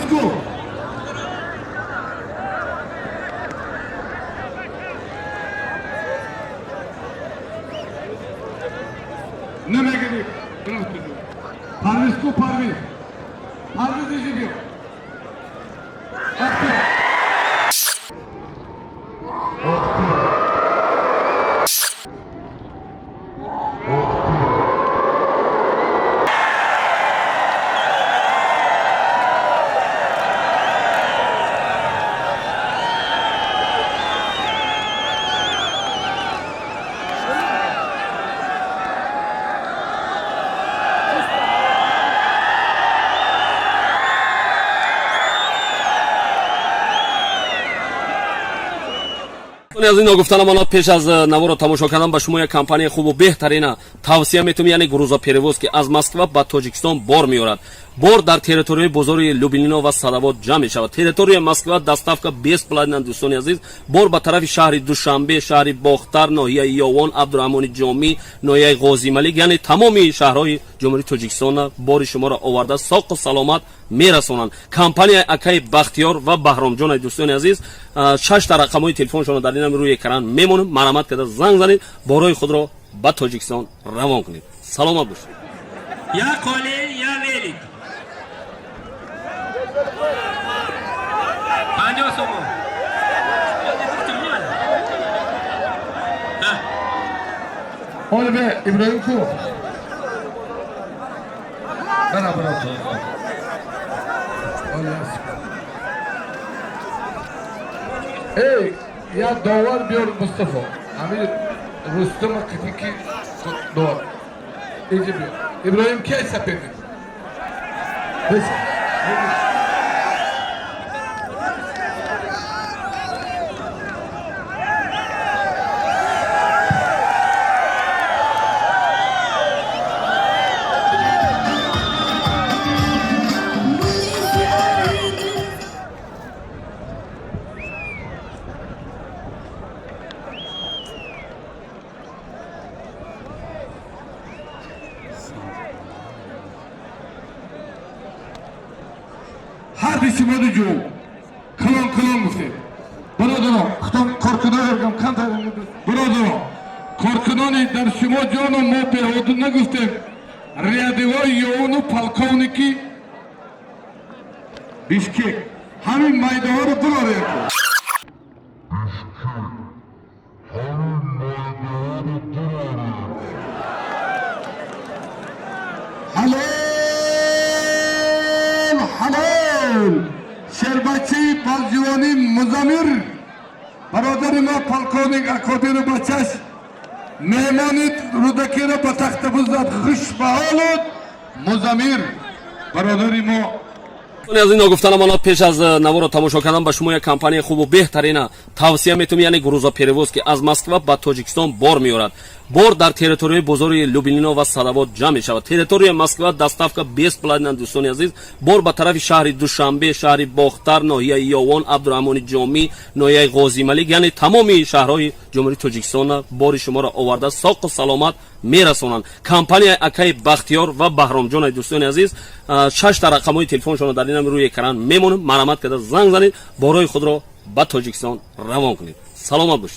Parvisku. Nima kerak? Parvisku Parviz. Parviz ejiga. از این گفتنم آنها پیش از نوار تماشا کردن به شما یک کمپانی خوب و بهترین توصیه میتونم، یعنی گروزا پریوز که از مسکو به تاجیکستان بار میارد. بار در تریتوری بزرگ لوبلینا و ساداباد جمع می شود. تریتوری مسکو دستافکا 20 پلاتین دوستان عزیز، بار به طرف شهر دوشنبه، شهر باختر، ناحیه یاوان، عبدالرحمن جامی، ناحیه غازی ملک، یعنی تمامی شهرهای جمهوری تاجیکستان بار شما را آورده ساق و سلامت میرسونند. کمپانی اکای بختیار و بهرام جان دوستان عزیز، 6 تا رقم‌های تلفنشون در این روی اکران میمونم. مرحمت کرده زنگ زنید، بارای خود را به تاجیکستان روان کنید. سلامت باشید. یا قالی یا ویلی 50 so'm. Olve İbrahim Ku. Beraber Ey ya davar biyor Mustafa. Amir Rustam Akitiki davar. İyice İbrahim kaysa peki. Her biçimde diyor. Kılan mısın? Buradan kutan korkudan ergem kan tarihinde. Buradan korkudan der şuma canı mope oduna gustem. Riyadeva yoğunu polkovniki Bişkek. Hamin maydavarı dur oraya. Halal. Şerbetçi Palcivani Muzamir Baradarıma polkovnik Akodiri Bachash Mehmanit Rudakira Patakta Buzat Khush Bahalut Muzamir Baradarıma. از این گفتنم آنها پیش از نوار را تماشا کردن به شما یک کمپانی خوب و بهترین توصیه میتونم، یعنی گروزا پریوز که از مسکو به تاجیکستان بار میارد. بار در تریتوری بزرگ لوبلینا و ساداباد جمع می شود. تریتوری مسکو دستافکا 20 پلاتین دوستان عزیز، بار به طرف شهر دوشنبه، شهر باختر، ناحیه یاوان، عبدالرحمن جامی، ناحیه غازی ملک، یعنی تمامی شهرهای جمهوری تاجیکستان بار شما را آورده ساق و سلامت میرسونند. کمپانی اکای بختیار و بهرام جان دوستان عزیز، 6 تا رقم‌های تلفنشون در این روی اکران میمونم. مرحمت کرده زنگ زنید، بارای خود را به تاجیکستان روان کنید. سلامت باشید.